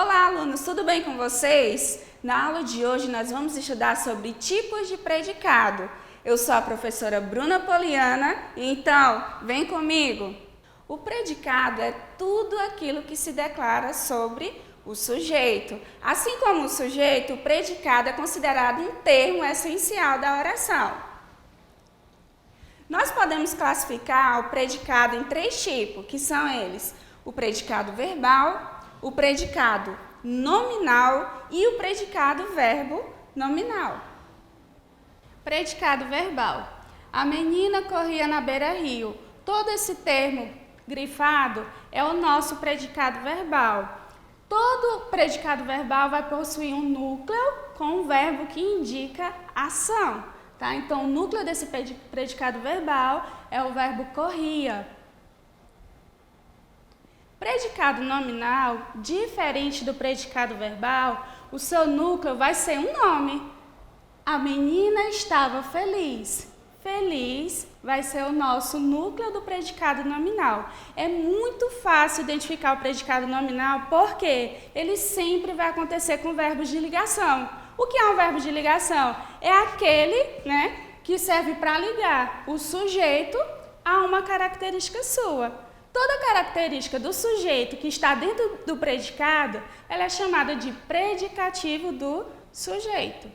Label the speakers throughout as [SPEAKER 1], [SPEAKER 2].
[SPEAKER 1] Olá, alunos, tudo bem com vocês? Na aula de hoje nós vamos estudar sobre tipos de predicado. Eu sou a professora Bruna Poliana, então vem comigo. O predicado é tudo aquilo que se declara sobre o sujeito. Assim como o sujeito, o predicado é considerado um termo essencial da oração. Nós podemos classificar o predicado em três tipos, que são eles: o predicado verbal, o predicado nominal e o predicado verbo nominal. Predicado verbal. A menina corria na beira-rio. Todo esse termo grifado é o nosso predicado verbal. Todo predicado verbal vai possuir um núcleo com um verbo que indica ação. Tá? Então, o núcleo desse predicado verbal é o verbo corria. Predicado nominal, diferente do predicado verbal, o seu núcleo vai ser um nome. A menina estava feliz. Feliz vai ser o nosso núcleo do predicado nominal. É muito fácil identificar o predicado nominal porque ele sempre vai acontecer com verbos de ligação. O que é um verbo de ligação? É aquele, que serve para ligar o sujeito a uma característica sua. Toda característica do sujeito que está dentro do predicado, ela é chamada de predicativo do sujeito.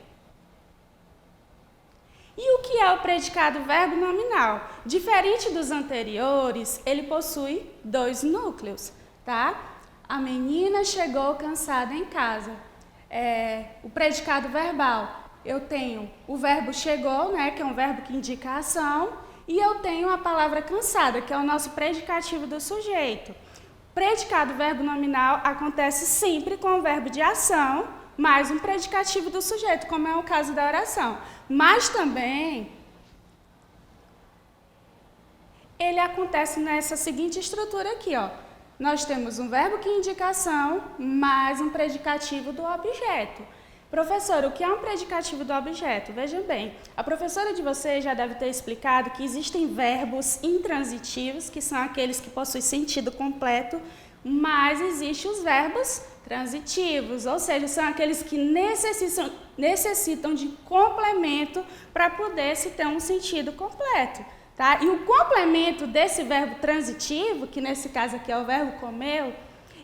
[SPEAKER 1] E o que é o predicado verbo nominal? Diferente dos anteriores, ele possui dois núcleos, tá? A menina chegou cansada em casa. O predicado verbal, eu tenho o verbo chegou, que é um verbo que indica a ação, e eu tenho a palavra cansada, que é o nosso predicativo do sujeito. Predicado verbo nominal acontece sempre com o verbo de ação, mais um predicativo do sujeito, como é o caso da oração. Mas também ele acontece nessa seguinte estrutura aqui, ó. Nós temos um verbo que indica ação, mais um predicativo do objeto. Professora, o que é um predicativo do objeto? Veja bem, a professora de vocês já deve ter explicado que existem verbos intransitivos, que são aqueles que possuem sentido completo, mas existem os verbos transitivos, ou seja, são aqueles que necessitam de complemento para poder se ter um sentido completo. Tá? E o complemento desse verbo transitivo, que nesse caso aqui é o verbo comeu,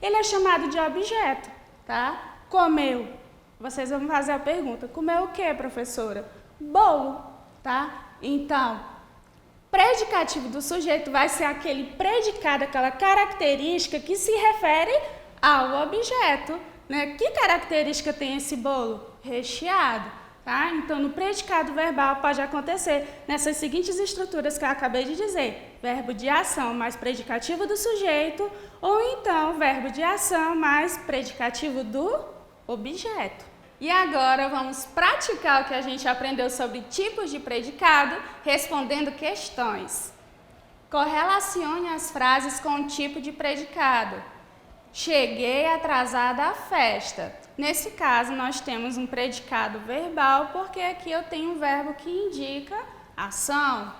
[SPEAKER 1] ele é chamado de objeto. Tá? Comeu. Vocês vão fazer a pergunta, comeu o que, professora? Bolo, tá? Então, predicativo do sujeito vai ser aquele predicado, aquela característica que se refere ao objeto. Que característica tem esse bolo? Recheado, tá? Então, no predicado verbal pode acontecer nessas seguintes estruturas que eu acabei de dizer. Verbo de ação mais predicativo do sujeito, ou então verbo de ação mais predicativo do objeto. E agora vamos praticar o que a gente aprendeu sobre tipos de predicado, respondendo questões. Correlacione as frases com o tipo de predicado. Cheguei atrasada à festa. Nesse caso, nós temos um predicado verbal, porque aqui eu tenho um verbo que indica ação.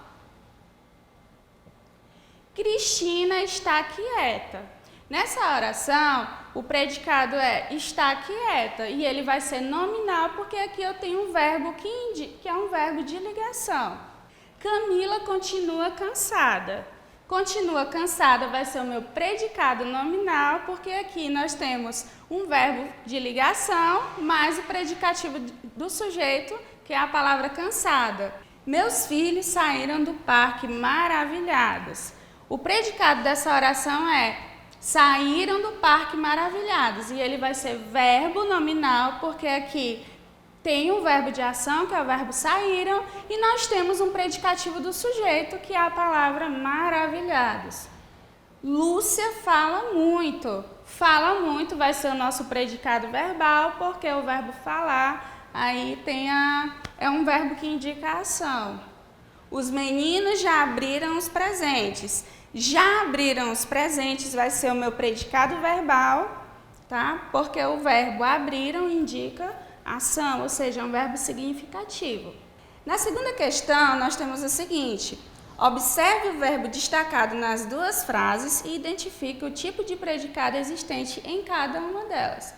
[SPEAKER 1] Cristina está quieta. Nessa oração, o predicado é está quieta e ele vai ser nominal porque aqui eu tenho um verbo que é um verbo de ligação. Camila continua cansada. Continua cansada vai ser o meu predicado nominal porque aqui nós temos um verbo de ligação mais o predicativo do sujeito, que é a palavra cansada. Meus filhos saíram do parque maravilhados. O predicado dessa oração é saíram do parque maravilhados, e ele vai ser verbo nominal, porque aqui tem um verbo de ação, que é o verbo saíram, e nós temos um predicativo do sujeito, que é a palavra maravilhados. Lúcia fala muito. Fala muito vai ser o nosso predicado verbal, porque o verbo falar, aí é um verbo que indica a ação. Os meninos já abriram os presentes. Já abriram os presentes vai ser o meu predicado verbal, tá? Porque o verbo abriram indica ação, ou seja, é um verbo significativo. Na segunda questão, nós temos o seguinte: observe o verbo destacado nas duas frases e identifique o tipo de predicado existente em cada uma delas.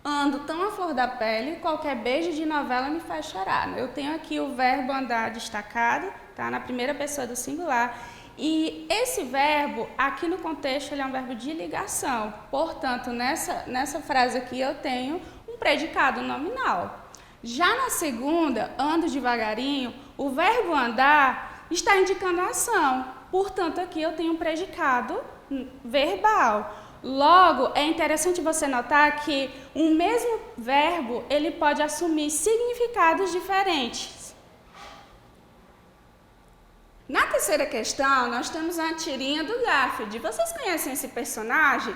[SPEAKER 1] Ando tão à flor da pele, qualquer beijo de novela me faz chorar. Eu tenho aqui o verbo andar destacado, tá? Na primeira pessoa do singular. E esse verbo, aqui no contexto, ele é um verbo de ligação. Portanto, nessa frase aqui eu tenho um predicado nominal. Já na segunda, ando devagarinho, o verbo andar está indicando a ação. Portanto, aqui eu tenho um predicado verbal. Logo, é interessante você notar que um mesmo verbo, ele pode assumir significados diferentes. Na terceira questão, nós temos a tirinha do Garfield. Vocês conhecem esse personagem?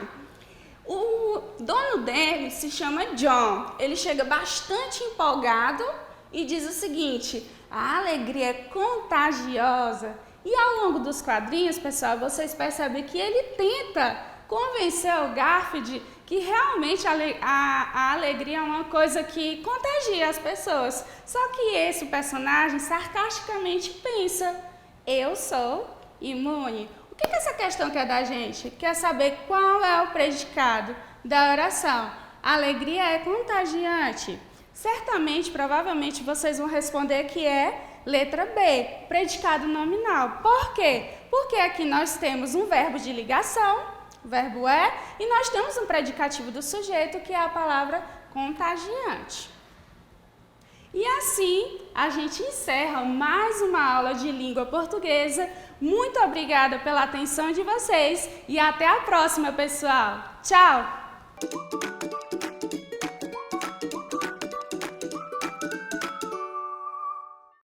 [SPEAKER 1] O dono dele se chama John. Ele chega bastante empolgado e diz o seguinte: a alegria é contagiosa. E ao longo dos quadrinhos, pessoal, vocês percebem que ele tenta convencer o Garfield que realmente a alegria é uma coisa que contagia as pessoas. Só que esse personagem sarcasticamente pensa: eu sou imune. O que essa questão quer da gente? Quer saber qual é o predicado da oração. A alegria é contagiante. Certamente, provavelmente, vocês vão responder que é letra B, predicado nominal. Por quê? Porque aqui nós temos um verbo de ligação, o verbo é, e nós temos um predicativo do sujeito, que é a palavra contagiante. E assim, a gente encerra mais uma aula de língua portuguesa. Muito obrigada pela atenção de vocês e até a próxima, pessoal. Tchau!